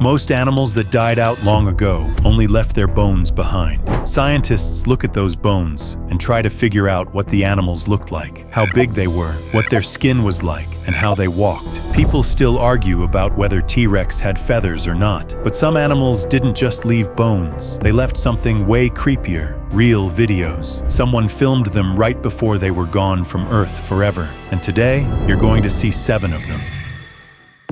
Most animals that died out long ago only left their bones behind. Scientists look at those bones and try to figure out what the animals looked like, how big they were, what their skin was like, and how they walked. People still argue about whether T-Rex had feathers or not, but some animals didn't just leave bones. They left something way creepier, real videos. Someone filmed them right before they were gone from Earth forever, and today you're going to see 7 of them.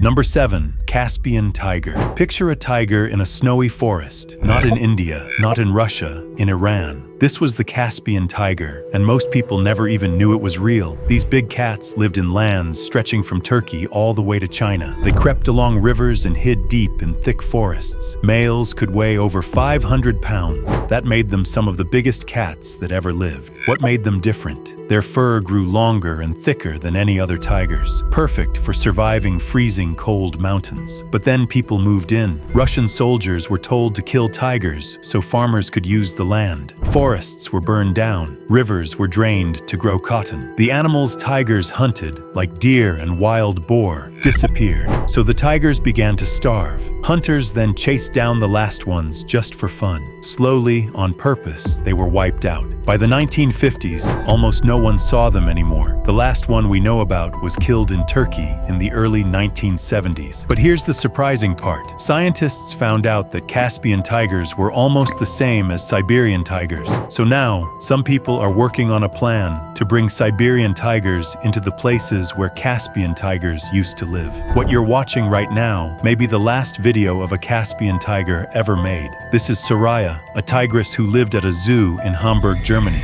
Number 7. Caspian tiger. Picture a tiger in a snowy forest, not in India, not in Russia, in Iran. This was the Caspian tiger, and most people never even knew it was real. These big cats lived in lands stretching from Turkey all the way to China. They crept along rivers and hid deep in thick forests. Males could weigh over 500 pounds. That made them some of the biggest cats that ever lived. What made them different? Their fur grew longer and thicker than any other tigers, perfect for surviving freezing cold mountains. But then people moved in. Russian soldiers were told to kill tigers so farmers could use the land. Forests were burned down. Rivers were drained to grow cotton. The animals tigers hunted, like deer and wild boar, disappeared. So the tigers began to starve. Hunters then chased down the last ones just for fun. Slowly, on purpose, they were wiped out. By the 1950s, almost no one saw them anymore. The last one we know about was killed in Turkey in the early 1970s. But here's the surprising part. Scientists found out that Caspian tigers were almost the same as Siberian tigers. So now, some people are working on a plan to bring Siberian tigers into the places where Caspian tigers used to live. What you're watching right now may be the last video of a Caspian tiger ever made. This is Soraya, a tigress who lived at a zoo in Hamburg, Germany.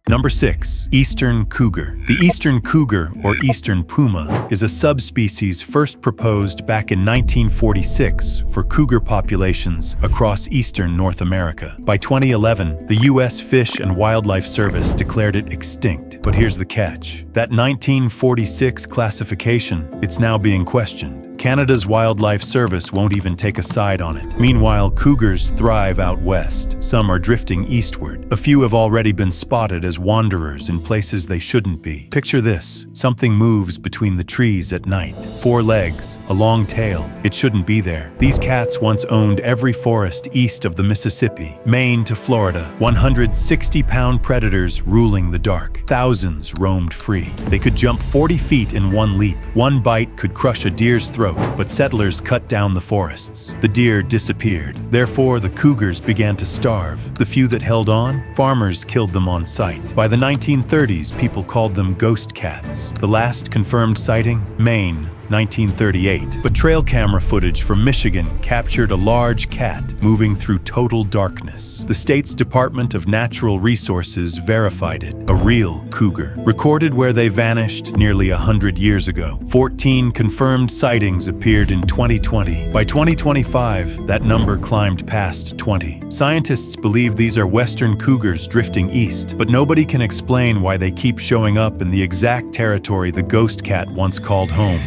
Number 6. Eastern cougar. The eastern cougar, or eastern puma, is a subspecies first proposed back in 1946 for cougar populations across eastern North America. By 2011, the U.S. Fish and Wildlife Service declared it extinct. But here's the catch. That 1946 classification, it's now being questioned. Canada's Wildlife Service won't even take a side on it. Meanwhile, cougars thrive out west. Some are drifting eastward. A few have already been spotted as wanderers in places they shouldn't be. Picture this. Something moves between the trees at night. 4 legs, a long tail. It shouldn't be there. These cats once owned every forest east of the Mississippi, Maine to Florida. 160-pound predators ruling the dark. Thousands roamed free. They could jump 40 feet in one leap. One bite could crush a deer's throat. But settlers cut down the forests. The deer disappeared. Therefore, the cougars began to starve. The few that held on, farmers killed them on sight. By the 1930s, people called them ghost cats. The last confirmed sighting? Maine, 1938. But trail camera footage from Michigan captured a large cat moving through total darkness. The state's Department of Natural Resources verified it. A real cougar. Recorded where they vanished nearly 100 years ago. 14 confirmed sightings appeared in 2020. By 2025, that number climbed past 20. Scientists believe these are western cougars drifting east, but nobody can explain why they keep showing up in the exact territory the ghost cat once called home.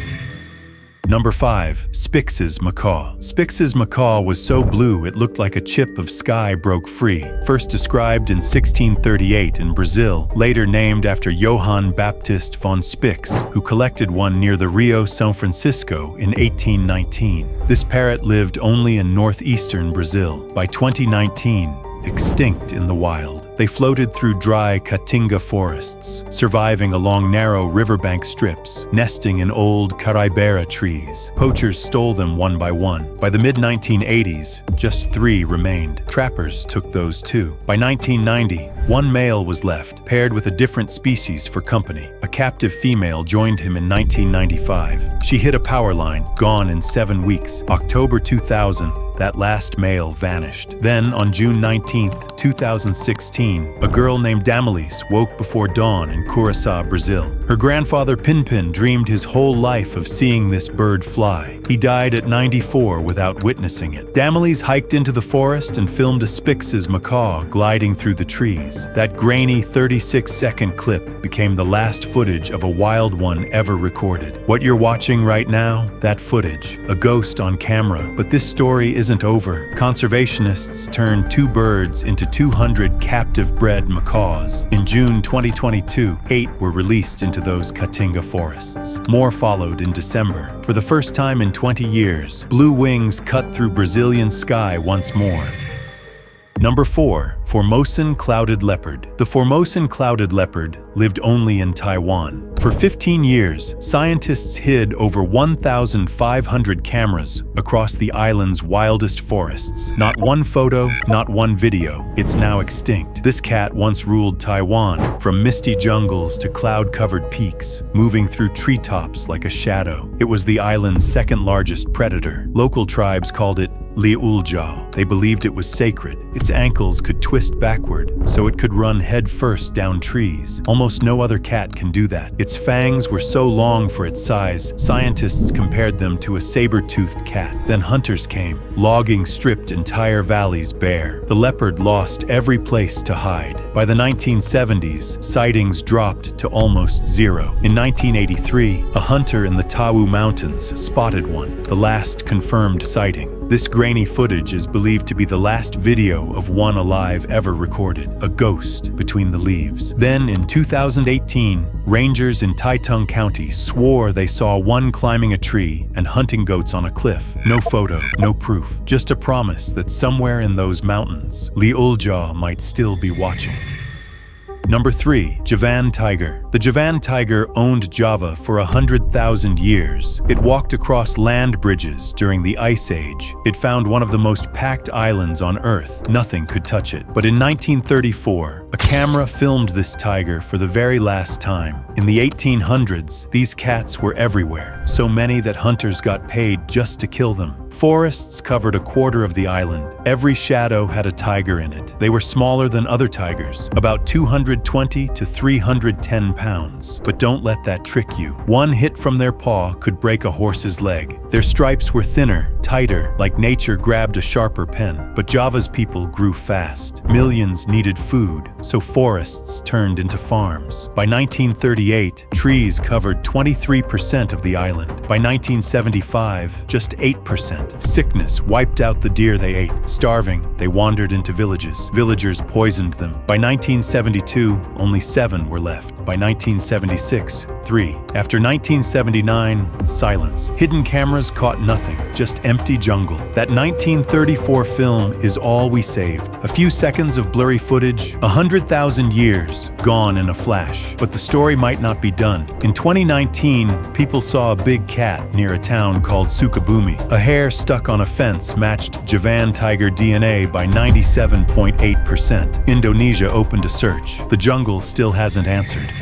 Number 5. Spix's macaw. Spix's macaw was so blue it looked like a chip of sky broke free. First described in 1638 in Brazil, later named after Johann Baptist von Spix, who collected one near the Rio São Francisco in 1819. This parrot lived only in northeastern Brazil. By 2019, extinct in the wild. They floated through dry caatinga forests, surviving along narrow riverbank strips, nesting in old caraibera trees. Poachers stole them one by one. By the mid-1980s, just 3 remained. Trappers took those too. By 1990, 1 male was left, paired with a different species for company. A captive female joined him in 1995. She hit a power line, gone in 7 weeks. October 2000, that last male vanished. Then, on June 19, 2016, a girl named Damalis woke before dawn in Curaçao, Brazil. Her grandfather Pinpin dreamed his whole life of seeing this bird fly. He died at 94 without witnessing it. Damalis hiked into the forest and filmed a Spix's macaw gliding through the trees. That grainy 36-second clip became the last footage of a wild one ever recorded. What you're watching right now, that footage, a ghost on camera. But this story isn't wasn't over. Conservationists turned 2 birds into 200 captive-bred macaws. In June 2022, 8 were released into those Caatinga forests. More followed in December. For the first time in 20 years, blue wings cut through Brazilian sky once more. Number 4. Formosan clouded leopard. The Formosan clouded leopard lived only in Taiwan. For 15 years, scientists hid over 1,500 cameras across the island's wildest forests. Not one photo, not one video. It's now extinct. This cat once ruled Taiwan, from misty jungles to cloud-covered peaks, moving through treetops like a shadow. It was the island's second-largest predator. Local tribes called it leopard. They believed it was sacred. Its ankles could twist backward, so it could run head-first down trees. Almost no other cat can do that. Its fangs were so long for its size, scientists compared them to a saber-toothed cat. Then hunters came. Logging stripped entire valleys bare. The leopard lost every place to hide. By the 1970s, sightings dropped to almost zero. In 1983, a hunter in the Tau Mountains spotted one, the last confirmed sighting. This grainy footage is believed to be the last video of one alive ever recorded, a ghost between the leaves. Then, in 2018, rangers in Taitung County swore they saw one climbing a tree and hunting goats on a cliff. No photo, no proof, just a promise that somewhere in those mountains, leopard might still be watching. Number 3. Javan tiger. The Javan tiger owned Java for 100,000 years. It walked across land bridges during the Ice Age. It found one of the most packed islands on Earth. Nothing could touch it. But in 1934, a camera filmed this tiger for the very last time. In the 1800s, these cats were everywhere, so many that hunters got paid just to kill them. Forests covered a quarter of the island. Every shadow had a tiger in it. They were smaller than other tigers, about 220 to 310 pounds. But don't let that trick you. One hit from their paw could break a horse's leg. Their stripes were thinner, tighter, like nature grabbed a sharper pen. But Java's people grew fast. Millions needed food, so forests turned into farms. By 1938, trees covered 23% of the island. By 1975, just 8%. Sickness wiped out the deer they ate. Starving, they wandered into villages. Villagers poisoned them. By 1972, only 7 were left. By 1976, 3. After 1979, silence. Hidden cameras caught nothing, just empty jungle. That 1934 film is all we saved. A few seconds of blurry footage, 100,000 years, gone in a flash. But the story might not be done. In 2019, people saw a big cat near a town called Sukabumi. A hair stuck on a fence matched Javan tiger DNA by 97.8%. Indonesia opened a search. The jungle still hasn't answered.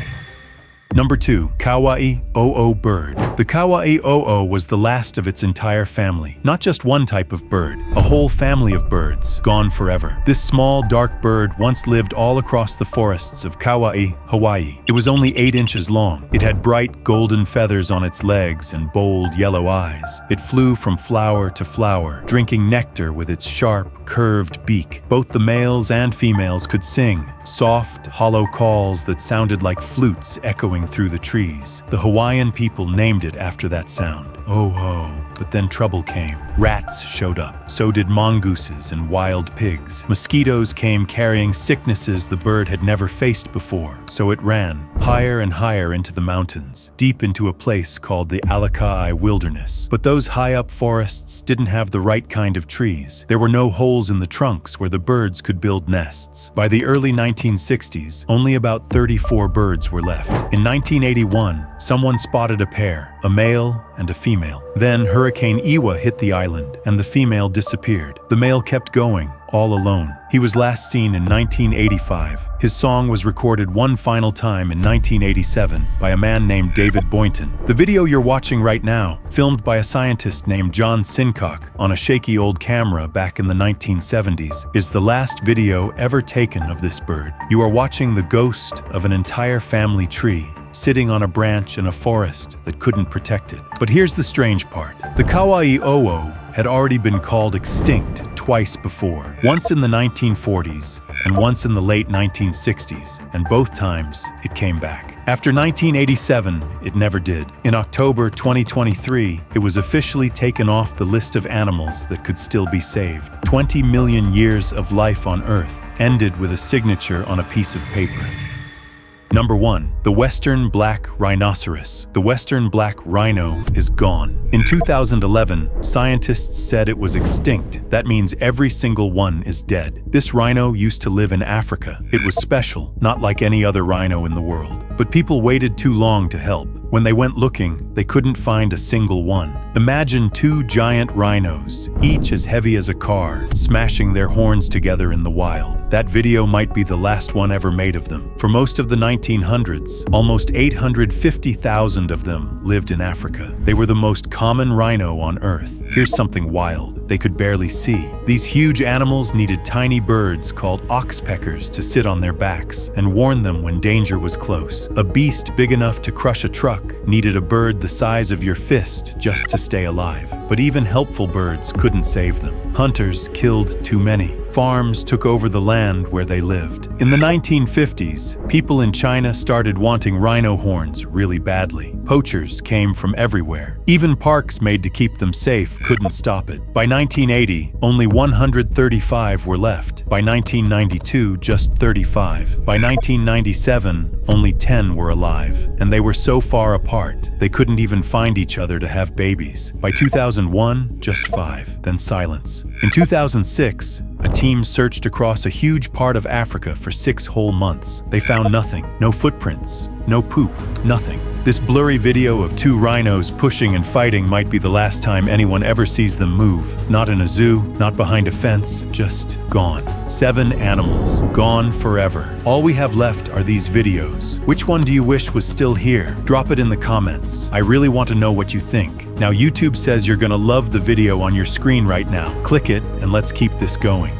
Number 2. Kawawaii OO bird. The Kawawaii OO was the last of its entire family. Not just one type of bird, a whole family of birds, gone forever. This small, dark bird once lived all across the forests of Kawawaii, Hawaii. It was only 8 inches long. It had bright golden feathers on its legs and bold yellow eyes. It flew from flower to flower, drinking nectar with its sharp, curved beak. Both the males and females could sing, soft, hollow calls that sounded like flutes echoing through the trees. The Hawaiian people named it after that sound, oh. But then trouble came. Rats showed up. So did mongooses and wild pigs. Mosquitoes came carrying sicknesses the bird had never faced before. So it ran higher and higher into the mountains, deep into a place called the Alakai Wilderness. But those high-up forests didn't have the right kind of trees. There were no holes in the trunks where the birds could build nests. By the early 1960s, only about 34 birds were left. In 1981, someone spotted a pair, a male and a female. Then Hurricane Iwa hit the island, and the female disappeared. The male kept going, all alone. He was last seen in 1985. His song was recorded one final time in 1987 by a man named David Boynton. The video you're watching right now, filmed by a scientist named John Sincock on a shaky old camera back in the 1970s, is the last video ever taken of this bird. You are watching the ghost of an entire family tree, sitting on a branch in a forest that couldn't protect it. But here's the strange part. The Kawawaii OO had already been called extinct twice before. Once in the 1940s, and once in the late 1960s, and both times it came back. After 1987, it never did. In October 2023, it was officially taken off the list of animals that could still be saved. 20 million years of life on Earth ended with a signature on a piece of paper. Number 1. The Western Black Rhinoceros. The Western Black Rhino is gone. In 2011, scientists said it was extinct. That means every single one is dead. This rhino used to live in Africa. It was special, not like any other rhino in the world. But people waited too long to help. When they went looking, they couldn't find a single one. Imagine two giant rhinos, each as heavy as a car, smashing their horns together in the wild. That video might be the last one ever made of them. For most of the 1900s, almost 850,000 of them lived in Africa. They were the most common rhino on Earth. Here's something wild. They could barely see. These huge animals needed tiny birds called oxpeckers to sit on their backs and warn them when danger was close. A beast big enough to crush a truck needed a bird the size of your fist just to stay alive. But even helpful birds couldn't save them. Hunters killed too many. Farms took over the land where they lived. In the 1950s, people in China started wanting rhino horns really badly. Poachers came from everywhere. Even parks made to keep them safe couldn't stop it. By 1980, only 135 were left. By 1992, just 35. By 1997, only 10 were alive. And they were so far apart, they couldn't even find each other to have babies. By 2001, just 5. Then silence. In 2006, a team searched across a huge part of Africa for 6 whole months. They found nothing. No footprints. No poop. Nothing. This blurry video of 2 rhinos pushing and fighting might be the last time anyone ever sees them move. Not in a zoo, not behind a fence, just gone. 7 animals, gone forever. All we have left are these videos. Which one do you wish was still here? Drop it in the comments. I really want to know what you think. Now YouTube says you're gonna love the video on your screen right now. Click it and let's keep this going.